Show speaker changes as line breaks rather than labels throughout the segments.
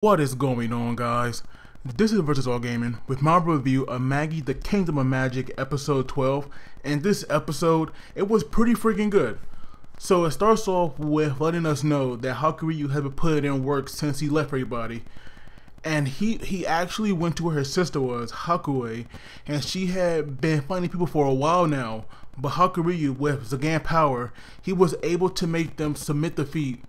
What is going on, guys? This is Versus All Gaming with my review of Magi the Kingdom of Magic episode 12. And this episode, it was pretty freaking good. So it starts off with letting us know that Hakuryu has been putting in work since he left everybody. And he actually went to where his sister was, Hakuryuu, and she had been finding people for a while now. But Hakuryu, with Zagan power, he was able to make them submit the feat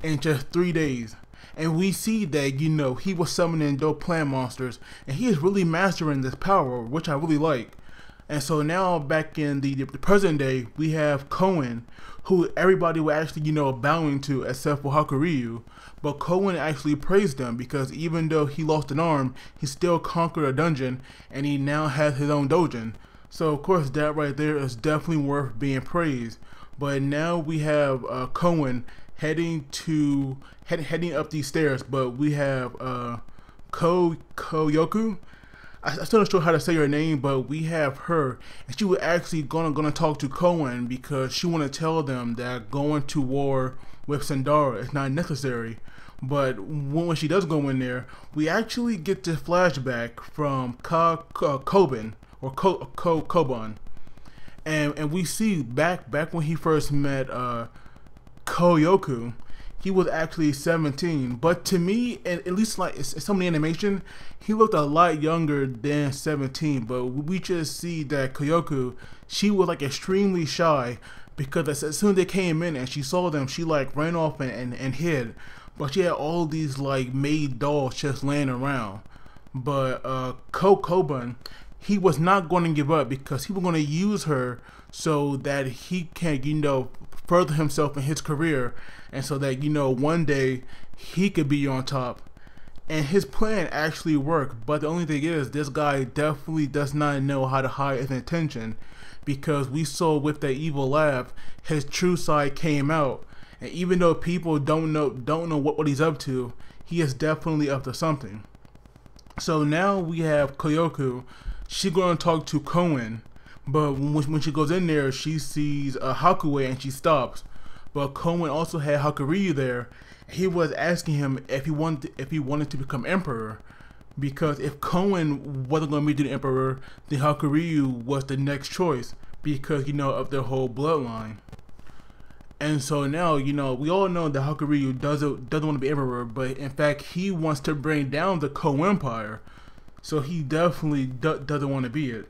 in just 3 days. And we see that, he was summoning dope plant monsters, and he is really mastering this power, which I really like. And so now, back in the present day, we have Kouen, who everybody was actually, bowing to except for Hakuryu. But Kouen actually praised him because even though he lost an arm, he still conquered a dungeon, and he now has his own doujin. So of course, that right there is definitely worth being praised. But now we have Kouen heading up these stairs, but we have Kougyoku. I'm still not sure how to say her name, but we have her, and she was actually gonna talk to Kouen because she want to tell them that going to war with Sandara is not necessary. But when she does go in there, we actually get this flashback from Kouen, and we see back when he first met Kougyoku, he was actually 17, but to me, at least like some of the animation, he looked a lot younger than 17. But we just see that Kougyoku, she was like extremely shy because as soon as they came in and she saw them, she like ran off and hid. But she had all these like made dolls just laying around. But Kouen, he was not going to give up because he was going to use her so that he can, further himself in his career, and so that, one day he could be on top. And his plan actually worked, but the only thing is, this guy definitely does not know how to hide his intention, because we saw with that evil laugh, his true side came out. And even though people don't know what he's up to, he is definitely up to something. So now we have Kougyoku. She's going to talk to Kouen, but when she goes in there, she sees Hakuryuu and she stops. But Kouen also had Hakuryu there. He was asking him if he wanted to become emperor, because if Kouen wasn't going to be the emperor, then Hakuryu was the next choice because of their whole bloodline. And so now, we all know that Hakuryu doesn't want to be emperor, but in fact he wants to bring down the Kouen Empire. So he definitely doesn't want to be it.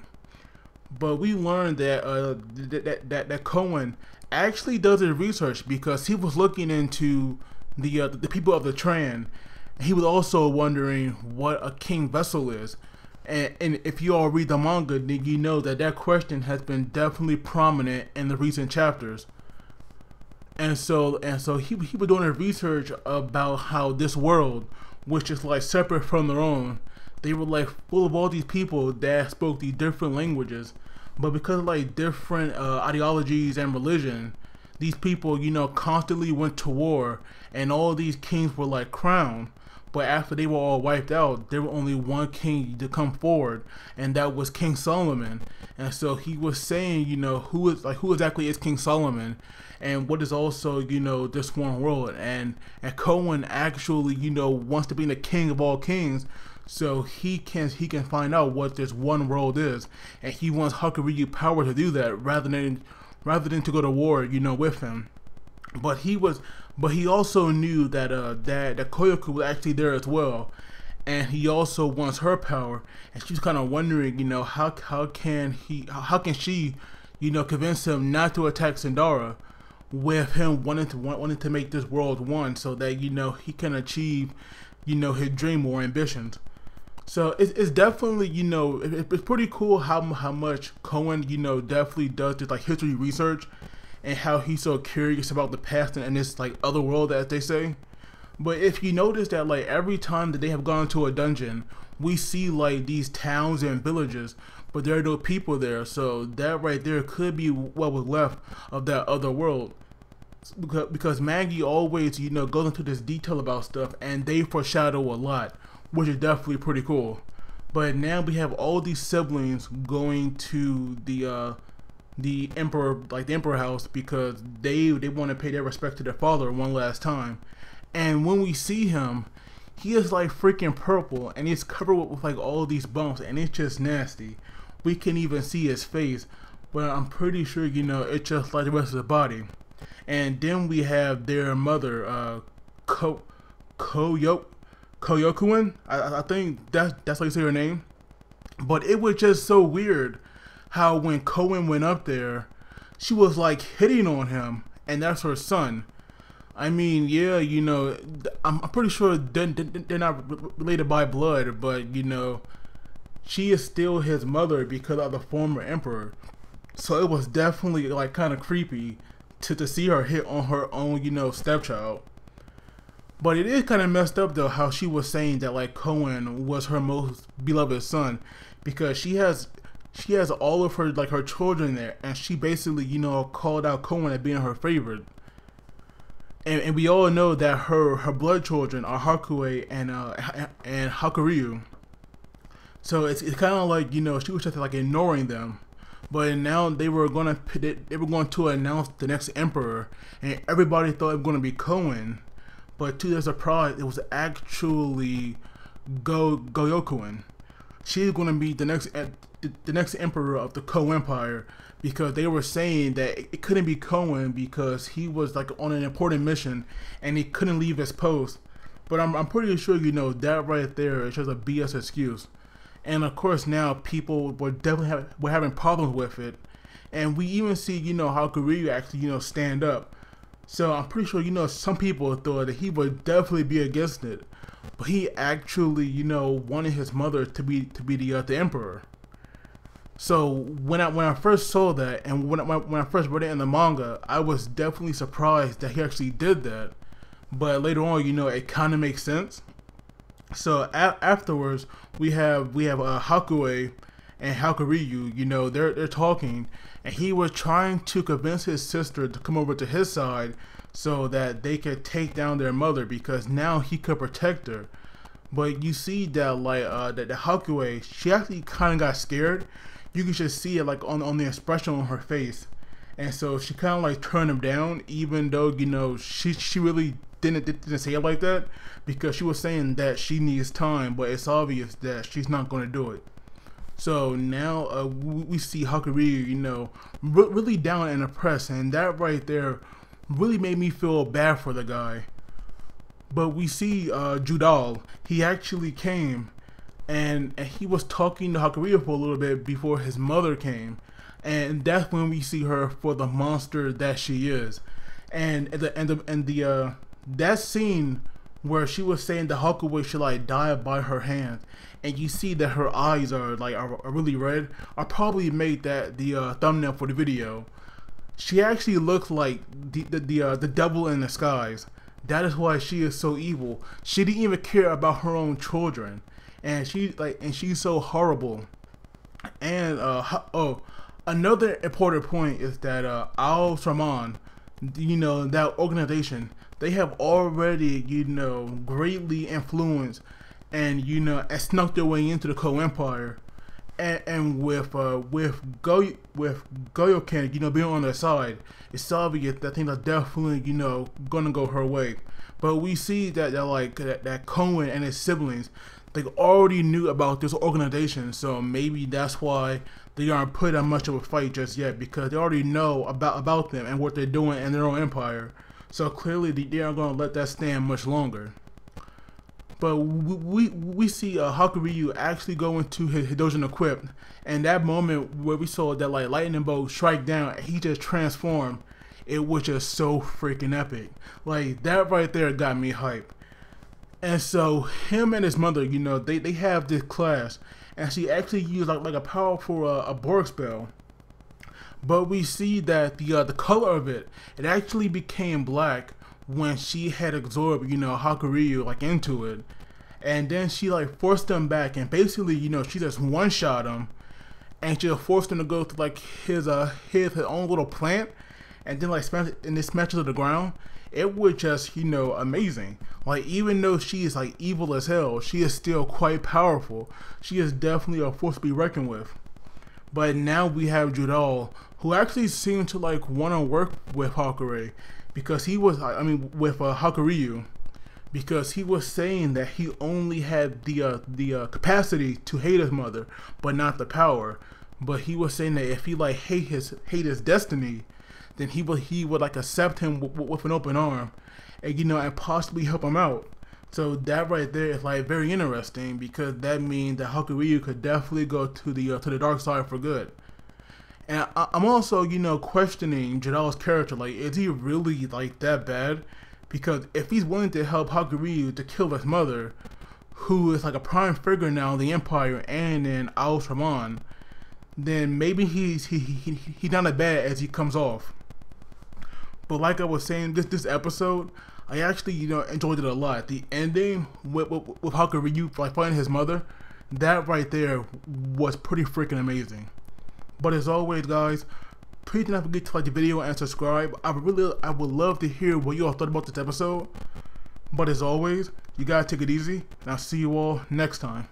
But we learned that that Kouen actually does his research because he was looking into the people of the Tran. He was also wondering what a king vessel is. And if you all read the manga, then you know that question has been definitely prominent in the recent chapters. And so he was doing his research about how this world, which is like separate from their own, they were like full of all these people that spoke these different languages, but because of like different ideologies and religion, these people constantly went to war, and all these kings were like crowned. But after they were all wiped out, there was only one king to come forward, and that was King Solomon. And so he was saying, who exactly is King Solomon, and what is also this one world. And Kouen actually wants to be the king of all kings, so he can find out what this one world is, and he wants Hakuryu power to do that rather than to go to war with him. But he also knew that that Kougyoku was actually there as well, and he also wants her power. And she's kind of wondering, how can she convince him not to attack Sandara, with him wanting to make this world one, so that he can achieve his dream or ambitions. So it's definitely it's pretty cool how much Kouen definitely does this like history research, and how he's so curious about the past and this like other world, as they say. But if you notice that like every time that they have gone to a dungeon, we see like these towns and villages, but there are no people there. So that right there could be what was left of that other world. Because Magi always goes into this detail about stuff, and they foreshadow a lot, which is definitely pretty cool. But now we have all these siblings going to the emperor house because they want to pay their respect to their father one last time. And when we see him, he is like freaking purple, and he's covered with like all these bumps, and it's just nasty. We can even see his face, but I'm pretty sure, you know, it's just like the rest of the body. And then we have their mother, Kouyokuen. I think that's how you say her name. But it was just so weird how when Kouen went up there, she was like hitting on him, and that's her son. I mean, yeah, you know, I'm pretty sure they're not related by blood, but, you know, she is still his mother because of the former emperor. So it was definitely like kind of creepy to see her hit on her own, you know, stepchild. But it is kind of messed up though how she was saying that like Kouen was her most beloved son, because she has all of her like her children there, and she basically, you know, called out Kouen as being her favorite. And we all know that her blood children are Hakuryuu and Hakuryu. So it's kind of like, you know, she was just like ignoring them. But now they were going to announce the next emperor, and everybody thought it was going to be Kouen. But to their surprise, it was actually Gyokuen. She's going to be the next emperor of the Kouen Empire, because they were saying that it couldn't be Kouen because he was like on an important mission and he couldn't leave his post. But I'm pretty sure, you know, that right there is just a BS excuse. And of course now people were definitely having problems with it, and we even see, you know, how Hakuryu actually, you know, stand up. So I'm pretty sure, you know, some people thought that he would definitely be against it, but he actually, you know, wanted his mother to be the emperor. So when I first saw that, and when I first read it in the manga, I was definitely surprised that he actually did that. But later on, you know, it kind of makes sense. So afterwards, we have Hakuryuu and Hakuryu. You know, they're talking, and he was trying to convince his sister to come over to his side so that they could take down their mother, because now he could protect her. But you see that like that the Hakuryuu, she actually kind of got scared. You can just see it like on the expression on her face, and so she kind of like turned him down, even though, you know, she really didn't say it like that, because she was saying that she needs time, but it's obvious that she's not going to do it. So now we see Hakuryu, you know, really down and oppressed, and that right there really made me feel bad for the guy. But we see Judal, he actually came, and he was talking to Hakuryu for a little bit before his mother came, and that's when we see her for the monster that she is. And that scene where she was saying the Hakuryuu should like die by her hand, and you see that her eyes are really red. I probably made that the thumbnail for the video. She actually looks like the devil in disguise. That is why she is so evil. She didn't even care about her own children, and she's so horrible. And another important point is that Al-Thamen, you know, that organization, they have already, you know, greatly influenced and, you know, and snuck their way into the Kouen Empire. And with Gyokuen, you know, being on their side, it's obvious that things are definitely, you know, gonna go her way. But we see that Kouen and his siblings, they already knew about this organization, so maybe that's why they aren't put on much of a fight just yet, because they already know about them and what they're doing in their own empire. So clearly they aren't gonna let that stand much longer. But we see Hakuryu actually go into his doujin equipped, and that moment where we saw that like lightning bolt strike down, he just transformed. It was just so freaking epic. Like that right there got me hype. And so him and his mother, you know, they have this class, and she actually used like a powerful a Borg spell. But we see that the color of it actually became black when she had absorbed, you know, Hakuryu like into it, and then she like forced him back, and basically, you know, she just one shot him, and she forced him to go to like his own little plant, and then like smash it to the ground. It was just, you know, amazing. Like even though she is like evil as hell, she is still quite powerful. She is definitely a force to be reckoned with. But now we have Judal, who actually seemed to like want to work with Hakuryu, because he was, with Hakuryu, because he was saying that he only had the capacity to hate his mother, but not the power. But he was saying that if he like hate his destiny, then he would like accept him with an open arm, and and possibly help him out. So that right there is like very interesting, because that means that Hakuryu could definitely go to the dark side for good. And I'm also questioning Jidal's character. Like, is he really like that bad? Because if he's willing to help Hakuryu to kill his mother, who is like a prime figure now in the Empire and in Al-Thamen, then maybe he's not as bad as he comes off. But like I was saying, this episode, I actually enjoyed it a lot. The ending with Hakuryu like finding his mother, that right there was pretty freaking amazing. But as always, guys, please do not forget to like the video and subscribe. I would love to hear what you all thought about this episode. But as always, you guys take it easy, and I'll see you all next time.